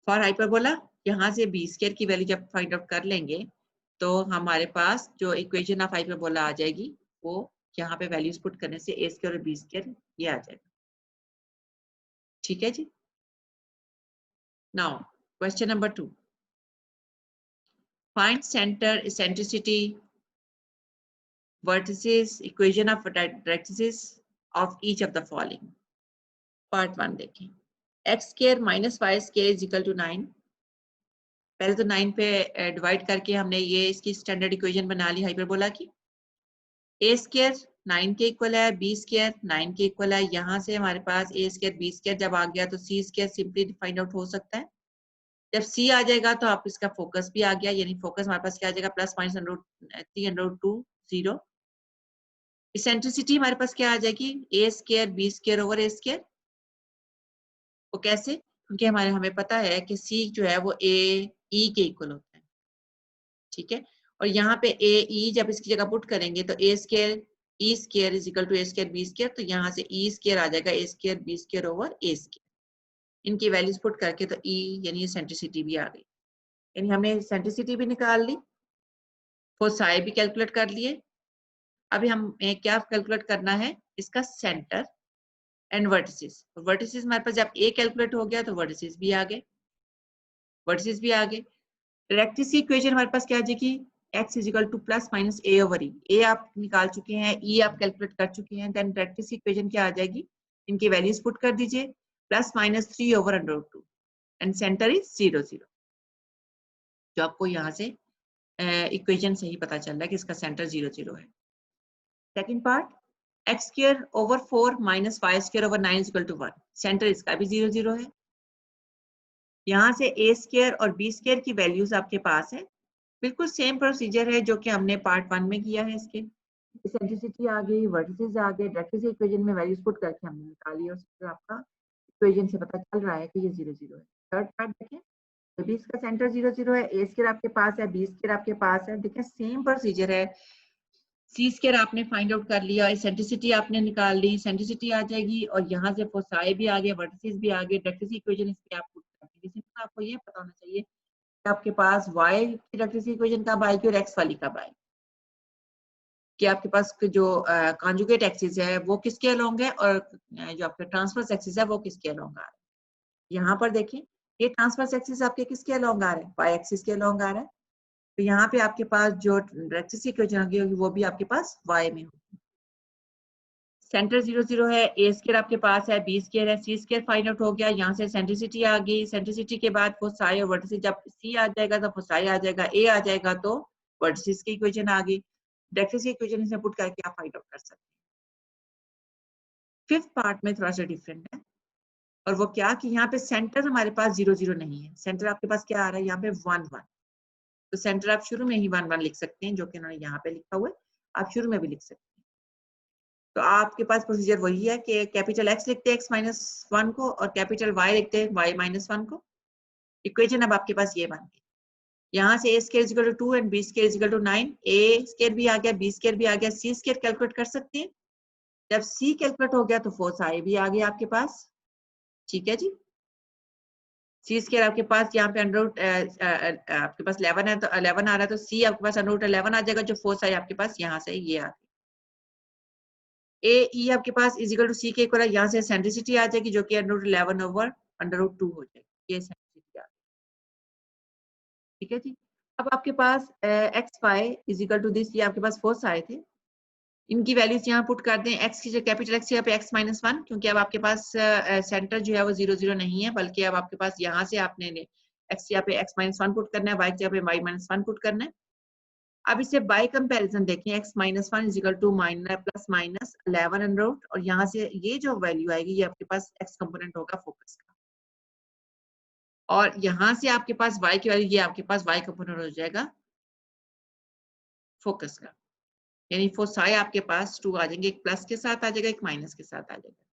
फॉर हाइपरबोला यहाँ से बी स्क्वायर की वैल्यू जब फाइंड आउट कर लेंगे तो हमारे पास जो इक्वेशन ऑफ हाइपरबोला आ जाएगी वो यहाँ पे वैल्यूज पुट करने से ए स्क्वायर और बी स्क्वायर ये आ जाएगा। ठीक है जी। Now question number 2, find centre, eccentricity, vertices, equation of directrices of each of the following। Part 1 देखें, x square minus y square is equal to 9। पहले तो 9 पे डिवाइड करके हमने ये इसकी स्टैंडर्ड इक्वेशन बना ली हाइपरबोला की। ए स्क्वायर 9 के इक्वल है, बी स्क्वायर 9 के इक्वल है, यहाँ से हमारे पास ए स्क्वायर बी स्क्वायर जब आ गया तो सी स्क्वायर सिंपली फाइंड आउट हो सकता है। जब सी आ जाएगा तो आप इसका फोकस भी आ गया, यानी फोकस हमारे पास क्या आ जाएगा, प्लस माइनस √3 √2 0। इसेंट्रिसिटी हमारे पास क्या आ जाएगी, ए स्क्वायर बी स्क्वायर ओवर ए स्क्वायर। वो कैसे, क्योंकि हमें पता है कि सी जो है वो ए ई के इक्वल होता है। ठीक है, और यहाँ पे ए ई जब इसकी जगह पुट करेंगे तो A square E square is equal to A square B square, तो यहाँ से ई स्क्वायर आ जाएगा A square B square over A square. इनकी वैल्यूज पुट करके तो ई यानी सेंट्रिसिटी भी आ गई, यानी हमने सेंट्रिसिटी भी निकाल ली, फोसाई भी कैलकुलेट कर लिए। अभी हमें क्या कैलकुलेट करना है, इसका सेंटर एंड वर्टिसेस। वर्टिसेस हमारे पास जब ए कैलकुलेट हो गया तो वर्टिसेस भी आ गए, वर्टिसेस भी आ गए। रेक्टिस की इक्वेशन हमारे पास क्या आ जाएगी, x is equal to plus minus A over E. A आप निकाल चुके हैं, ई आप कैलकुलेट कर चुके हैं, देन रेक्टिस की इक्वेशन क्या आ जाएगी, इनकी वैल्यूज पुट कर दीजिए, plus minus 3 over √2 and centre is 0 0। जो आपको यहाँ से इक्वेशन से ही पता चल रहा है कि इसका सेंटर 0 0 है। Second part, x square over 4 minus y square over 9 is equal to 1, centre इसका भी 0 0 है। यहाँ से ए स्क्वायर और बी स्क्वायर की वैल्यूज आपके पास है, बिल्कुल सेम प्रोसीजर है जो कि हमने पार्ट 1 में किया है। इसके इसेंट्रिसिटी आ गई, वर्टिसेस आ गए, डायरेक्टली से इक्वेशन में वैल्यूज पुट करके हमने निकाली और फिर आपका इक्वेशन से पता चल रहा है कि ये 0 0 है। थर्ड पार्ट देखें, तो भी इसका सेंटर 0 0 है, ए स्क्वायर आपके पास है, बी स्क्वायर आपके पास है, देखें सेम प्रोसीजर है। सी स्क्वायर आपने फाइंड आउट कर लिया, इसेंट्रिसिटी आपने निकाल ली, इसेंट्रिसिटी आ जाएगी और यहाँ से फोसाई भी आ गया, वर्टिसेस भी आ गए, डायरेक्टली इक्वेशन इसकी आप पुट करके, जिसमें आपको ये पता होना चाहिए आपके पास y की डायरेक्टली इक्वेशन कब आएगी और x वाली कब आएगी, कि आपके पास जो कॉन्जुगेट एक्सिस है वो किसके अलोंग है और जो आपका ट्रांसवर्स एक्सिस है वो किसके अलोंग आ रहा है। यहाँ पर देखिए ये ट्रांसवर्स एक्सिस आपके किसके अलोंग आ रहा है, y एक्सिस के अलोंग आ रहा है, तो यहाँ पे आपके पास जो डायरेक्टली इक्वेशन होगी वो भी आपके पास y में होगी। सेंटर 0 0 है, ए स्क्वायर आपके पास है, बी स्क्वायर है, सी स्क्वायर फाइंड आउट हो गया, यहाँ से सेंट्रिसिटी आ गई, सेंट्रिसिटी के बाद फोसाई और वर्टिसेस, जब सी आ जाएगा तो फोसाई आ जाएगा, ए आ जाएगा तो वर्टिसेस की इक्वेशन आ गई, डायरेक्टली की इक्वेशन से पुट करके आप फाइंड आउट कर सकते हैं। फिफ्थ पार्ट में थोड़ा सा डिफरेंट है, और वो क्या कि यहाँ पे सेंटर हमारे पास 0 0 नहीं है, सेंटर आपके पास क्या आ रहा है, यहाँ पे 1 1, तो सेंटर आप शुरू में ही 1 1 लिख सकते हैं, जो कि उन्होंने यहाँ पे लिखा हुआ है, आप शुरू में भी लिख सकते हैं। तो आपके पास प्रोसीजर वही है कि कैपिटल X लिखते हैं x-1 को और कैपिटल Y लिखते हैं y-1 को। इक्वेशन अब आपके पास ये बन गई, यहाँ से a square is equal to 2 and b square is equal to 9, a square भी आ गया, b स्क्वायर भी आ गया, c स्क्वायर कैलकुलेट कर सकते हैं। जब c कैलकुलेट हो गया तो फोसाई भी आ गया आपके पास। ठीक है जी, c स्क्वायर आपके पास यहाँ पे अंडर आपके पास 11 है तो 11 आ रहा है, तो c आपके पास √11 आ जाएगा, जो फोसाई आपके पास यहाँ से ये आ गई। ए ई आपके पास इज इक्वल टू सी के इक्वल है, यहाँ से सेंट्रिसिटी आ जाएगी जो कि √11 ओवर √2 हो जाएगी, ये सेंट्रिसिटी आ गई। ठीक है जी, अब आपके पास X Y is equal to this, ये आपके पास फोर्स आए थे, इनकी वैल्यूज यहाँ पुट कर दें, एक्स की जो कैपिटल एक्स यहाँ पे x-1, क्योंकि अब आपके पास सेंटर जो है वो 0 0 नहीं है, बल्कि अब आपके पास यहाँ से आपने एक्स यहाँ पे x-1 पुट करना है, y यहाँ पे y-1 पुट करना है। अब इसे बाय कंपैरिजन देखें, x-1 is equal to plus minus 11 under root, और यहाँ से ये जो वैल्यू आएगी ये आपके पास x कंपोनेंट होगा फोकस का। और यहाँ से आपके पास y की वैल्यू, ये आपके पास y कंपोनेंट हो जाएगा फोकस का, यानी फोसाई आपके पास 2 आ जाएंगे, एक प्लस के साथ आ जाएगा, एक माइनस के साथ आ जाएगा।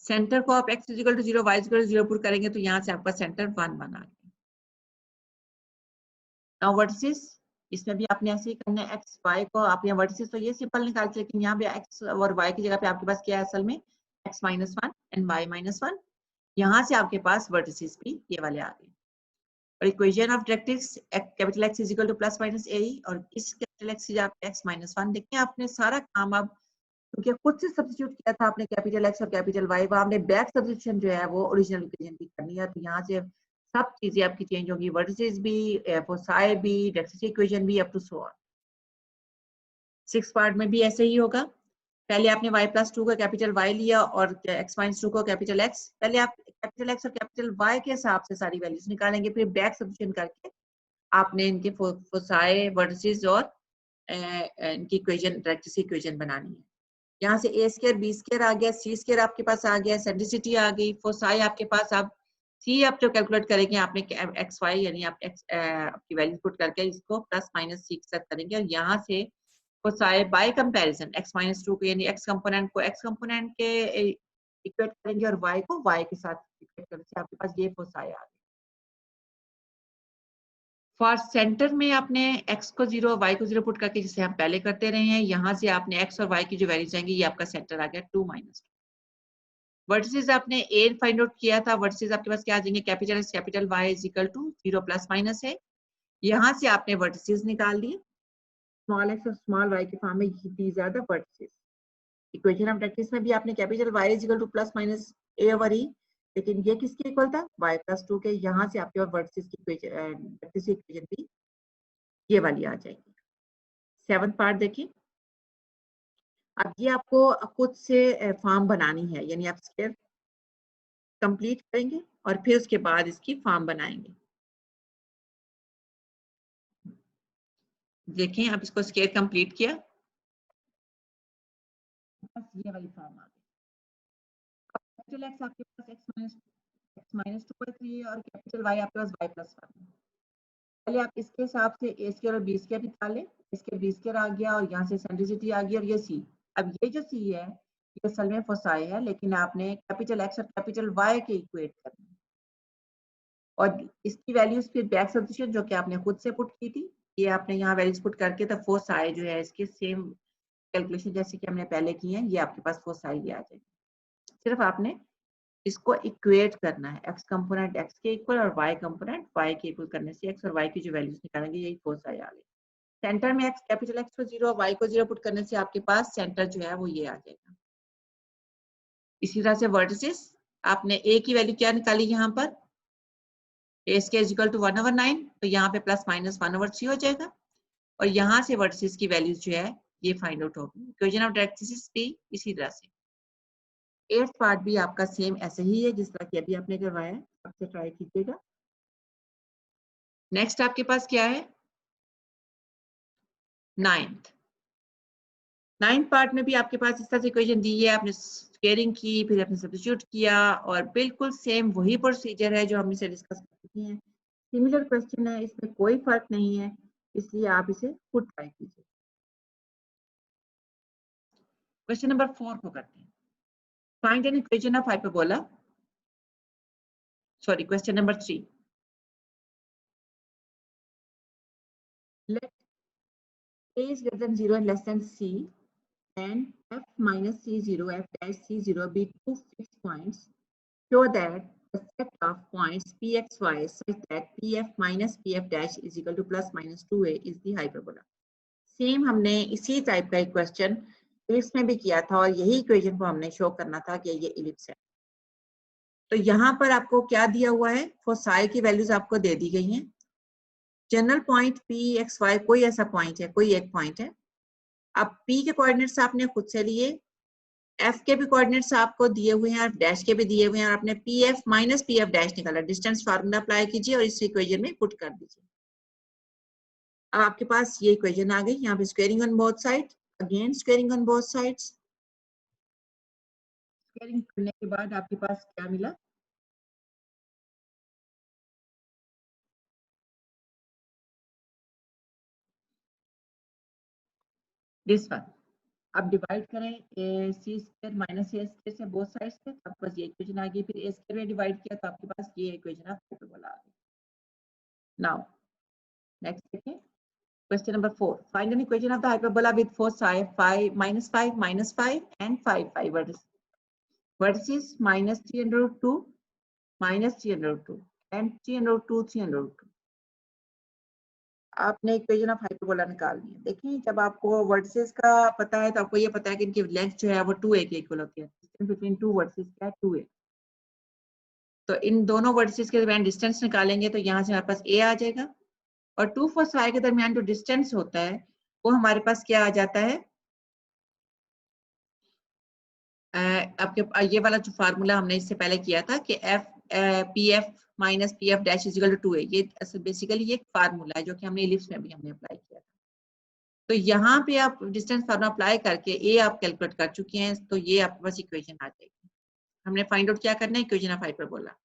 सेंटर को आप x equal to 0 y equal to 0 put करेंगे तो यहाँ से आपका सेंटर 1 1 आ गया। नाउ वर्टिसेस, इसमें भी आपने ऐसे ही करना है, x y को आप यहाँ वर्टिसेस तो ये सिंपल निकालते हैं, लेकिन यहाँ पे x और y की जगह पे आपके पास क्या है असल में, x minus 1 and y minus 1। यहाँ से आपके पास वर्टिसेस भी ये वाले आ गए। और equation of directrix capital X is equal to plus minus A, और इस कैपिटल X से आप x माइनस 1 देखिए, आपने सारा काम अब क्योंकि खुद से सब्स्टिट्यूट किया था आपने कैपिटल X और कैपिटल Y, वो आपने बैक सब्स्टिट्यूशन जो है वो ओरिजिनल इक्वेशन की करनी है, तो यहाँ से सब चीजें आपकी चेंज होगी, वर्टिसेस भी, फोसाई भी, डायरेक्ट्रिक्स इक्वेशन भी, up to so on. 6 part में भी ऐसे ही होगा। पहले आपने y प्लस 2 का कैपिटल Y लिया और x माइनस 2 का कैपिटल X, पहले आप कैपिटल X और कैपिटल Y के हिसाब से सारी वैल्यूज निकालेंगे, फिर बैक सब्स्टिट्यूशन करके आपने इनके फोसाई, वर्टिसेस और इनकी इक्वेशन, डायरेक्ट्रिक्स इक्वेशन बनानी है। यहाँ से a स्क्वायर b स्क्वायर आ गया, c स्क्वायर आपके पास आ गया, सेंट्रिसिटी आ गई, फोसाई आपके पास। अब c आप जो कैलकुलेट करेंगे आपने एक्स वाई, यानी आप x आपकी वैल्यू पुट करके इसको प्लस माइनस c के साथ करेंगे, और यहाँ से foci bye comparison x minus 2 को, यानी x कंपोनेंट को x कंपोनेंट के इक्वेट करेंगे और y को y के साथ इक्वेट करके आपके पास ये फोसाई आ गई। फॉर सेंटर में आपने x को 0 y को 0 पुट करके, जिसे हम पहले करते रहे हैं, यहाँ से आपने x और y की जो वैल्यूज आएंगी, ये आपका सेंटर आ गया 2 माइनस 2। वर्टिसेस आपने a फाइंड आउट किया था, वर्टिसेस आपके पास क्या आ जाएंगे, capital X capital Y is equal to 0 plus minus है। यहाँ से आपने वर्टिसेस निकाल लिए, स्मॉल x और स्मॉल y के फॉर्म में, these are the vertices. Equation of directrix में भी आपने capital Y is equal to plus minus a over e, लेकिन ये किसके इक्वल था, y प्लस 2 के। यहाँ से आपके और वर्टिसेस की इक्वेशन भी ये वाली आ जाएगी। 7th पार्ट देखिए। अब ये आपको खुद से फॉर्म बनानी है, यानी आप स्क्वायर कंप्लीट करेंगे और फिर उसके बाद इसकी फॉर्म बनाएंगे। देखें, आप इसको स्क्वायर कंप्लीट किया, बस ये वाली फॉर्म आ गई। कैपिटल X आपके पास x माइनस 2 3 है, और कैपिटल Y आपके पास y प्लस 1 है। पहले आप इसके हिसाब से a स्क्वायर और b स्क्वायर निकाल लें, इसके b स्क्वायर आ गया, और यहाँ से सेंट्रिसिटी आ गई, और ये c। अब ये जो c है ये असल में फोसाई है, लेकिन आपने कैपिटल X और कैपिटल Y के इक्वेट करना है, और इसकी वैल्यूज फिर बैक सब्स्टिट्यूशन जो कि आपने खुद से पुट की थी, ये आपने यहाँ वैल्यूज पुट करके, तो फोसाई जो है इसके सेम कैलकुलेशन जैसे कि हमने पहले की है, ये आपके पास फोसाई भी आ जाएगी। सिर्फ आपने इसको इक्वेट करना है, x कंपोनेंट x के इक्वल और y कंपोनेंट y के इक्वल करने से x और y की जो वैल्यूज निकालेंगे, यही फोसाई आ गई। सेंटर में x कैपिटल X को 0 y को 0 पुट करने से आपके पास सेंटर जो है वो ये आ जाएगा। इसी तरह से वर्टिसेस, आपने a की वैल्यू क्या निकाली यहाँ पर, a square is equal to 1 over 9, तो यहाँ पे प्लस माइनस 1 ओवर 3 हो जाएगा, और यहाँ से वर्टिसेस की वैल्यूज जो है ये फाइंड आउट होगी। इक्वेशन ऑफ डायरेक्ट्रिक्स भी इसी तरह से। 8th पार्ट भी आपका सेम ऐसे ही है जिस तरह की अभी आपने करवाया है, आपसे ट्राई कीजिएगा। नेक्स्ट आपके पास क्या है, 9th पार्ट में भी आपके पास इस तरह से इक्वेशन दी है, आपने स्क्वेयरिंग की, फिर आपने सब्स्टिट्यूट किया, और बिल्कुल सेम वही प्रोसीजर है जो हमने से डिस्कस कर चुके हैं। सिमिलर क्वेश्चन है, इसमें कोई फर्क नहीं है, इसलिए आप इसे खुद ट्राई कीजिए। क्वेश्चन नंबर 4 को करते हैं। Find an equation of hyperbola, sorry question number 3। Let a is greater than 0 and less than c, and f minus c0, f dash c0 be two fixed points. Show that the set of points pxy such that pf minus pf dash is equal to plus minus 2a is the hyperbola. Same हमने इसी टाइप का एक क्वेश्चन इलिप्स में भी किया था, और यही इक्वेशन को हमने शो करना था कि ये इलिप्स है। तो यहाँ पर आपको क्या दिया हुआ है, फोसाई की वैल्यूज आपको दे दी गई हैं। General point P x y कोई ऐसा पॉइंट है, कोई एक पॉइंट है। अब p के कोऑर्डिनेट्स आपने खुद से लिए, f के भी कोऑर्डिनेट्स आपको दिए हुए हैं, डैश के भी दिए हुए हैं, और आपने pf माइनस pf डैश निकाला, डिस्टेंस फार्मूला अप्लाई कीजिए और इस इक्वेशन में पुट कर दीजिए। अब आपके पास ये इक्वेशन आ गई, यहाँ पे squaring on both side, again squaring on both sides. Squaring करने के बाद आपके पास क्या मिला, दिस वन। अब डिवाइड करें सी स्क्वायर माइनस ए स्क्वायर से बोथ साइड से, तो आपके पास ये इक्वेशन आ गई। फिर ए स्क्वायर में डिवाइड किया तो आपके पास ये इक्वेशन ऑफ हाइपरबोला आ गई। नाउ नेक्स्ट देखिए, question number 4, find an equation of the hyperbola with four side 5 -5 and 5 vertices minus 3 under root 2 minus 3 under root 2 and 3 under root 2 3 under root 2। आपने इक्वेशन ऑफ हाइपरबोला निकालनी है। देखिए जब आपको वर्टिसेस का पता है तो आपको ये पता है कि इनकी लेंथ जो है वो 2a के इक्वल होती है। डिस्टेंस बिटवीन टू वर्टिसेस क्या है, 2a। तो इन दोनों वर्टिसेस के दरमियान डिस्टेंस निकालेंगे तो यहाँ से हमारे पास a आ जाएगा, और 2 4 5 के दरमियान जो डिस्टेंस होता है वो हमारे पास क्या आ जाता है, आपके ये वाला जो फार्मूला हमने इससे पहले किया था कि F P F minus P F dash is equal to 2a, ये बेसिकली ये एक फार्मूला है जो कि हमने इलिप्स में भी हमने अप्लाई किया था। तो यहाँ पे आप डिस्टेंस फार्मूला अप्लाई करके ए आप कैलकुलेट कर चुके हैं, तो ये आपके पास इक्वेशन आ जाएगी। हमने फाइंड आउट क्या करना है, इक्वेशन ऑफ हाइपरबोला।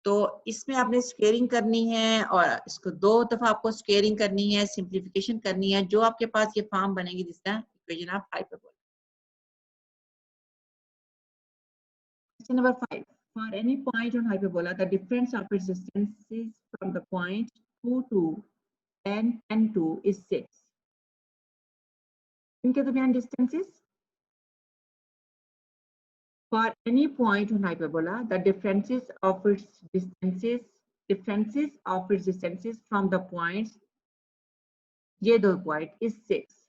तो इसमें आपने स्क्वेयरिंग करनी है और इसको 2 दफा आपको स्क्वेयरिंग करनी है, सिंप्लीफिकेशन करनी है, जो आपके पास ये फॉर्म बनेगी जिसका equation of hyperbola. Question number 5. For any point on hyperbola, the difference of its distances from the point 2 to and 2 is 6. इनके दरमियान distances. For any point on hyperbola, the differences of its distances from the points, ये दो point is 6.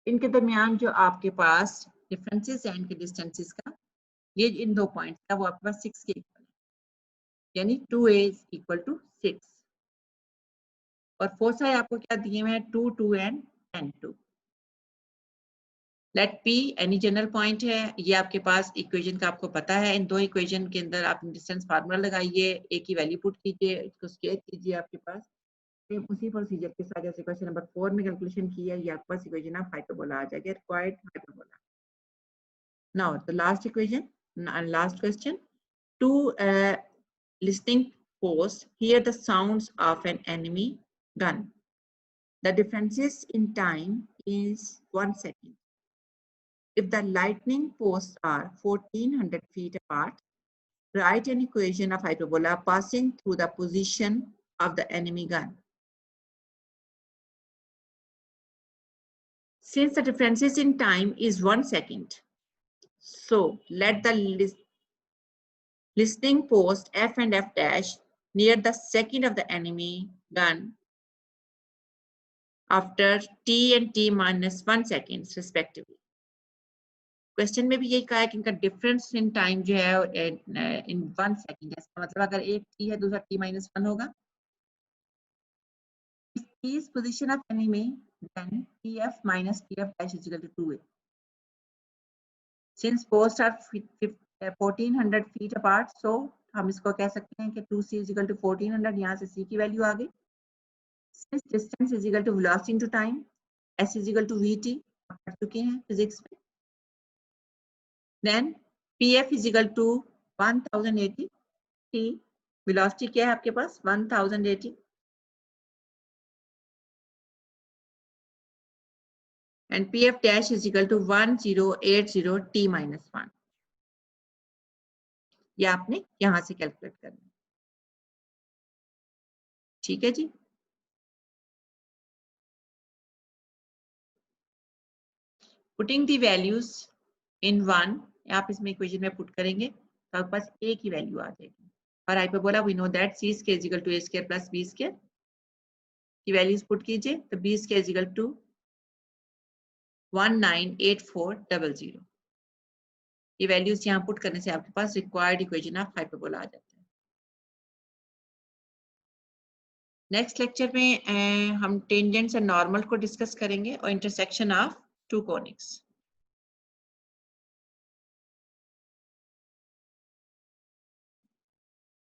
इनके दरमियान जो आपके पास differences हैं इनके distances का, ये इन दो पॉइंट्स का वो आपके पास 6 के इक्वल है, यानी 2a is equal to 6। और फोसाई आपको क्या दिए हुए हैं, 2 2 and 2। Let P any general point है, ये आपके पास इक्वेशन का आपको पता है। इन दो इक्वेशन के अंदर आप डिस्टेंस फार्मूला लगाइए, ए की वैल्यू पुट कीजिए, इसको स्क्वायर कीजिए, आपके पास सेम उसी प्रोसीजर के साथ जैसे क्वेश्चन नंबर 4 में कैलकुलेशन किया, ये आपके पास इक्वेशन ऑफ हाइपरबोला आ जाएगा, required hyperbola. Now the last equation, last question, to listening posts hear the sounds of an enemy gun. The differences in time is 1 second. If the lightning posts are 1400 feet apart, write an equation of hyperbola passing through the position of the enemy gun. Since the differences in time is 1 second, so let the listening post F and F dash near the second of the enemy gun after t and t minus 1 seconds respectively. Question में भी यही कहा है कि इनका डिफरेंस इन टाइम जो है इन 1 सेकंड, इसका मतलब अगर एक टी है दूसरा t minus 1 होगा, is position of enemy then pf minus pf dash is equal to 2a. Since posts are 1400 feet apart, so हम इसको कह सकते हैं कि 2c is equal to 1400, यहाँ से c की वैल्यू आ गई। Since distance is equal to velocity into time, s is equal to vt, पढ़ चुके हैं फिजिक्स में। Then pf is equal to 1080 t, velocity क्या है आपके पास 1080, and pf dash is equal to 1080 t minus 1। ये आपने यहां से कैलकुलेट करना है, ठीक है जी। पुटिंग दी वैल्यूज इन 1, आप इसमें इक्वेशन में पुट करेंगे तो आपके पास a की वैल्यू आ जाएगी। और hyperbola we know that c square is equal to a square plus b square की वैल्यूज पुट कीजिए, तो b square is equal to 198400। ये वैल्यूज यहाँ पुट करने से आपके पास रिक्वायर्ड इक्वेशन ऑफ हाइपरबोला आ जाता है। नेक्स्ट लेक्चर में हम टेंजेंट्स एंड नॉर्मल को डिस्कस करेंगे और इंटरसेक्शन ऑफ टू कोनिक्स।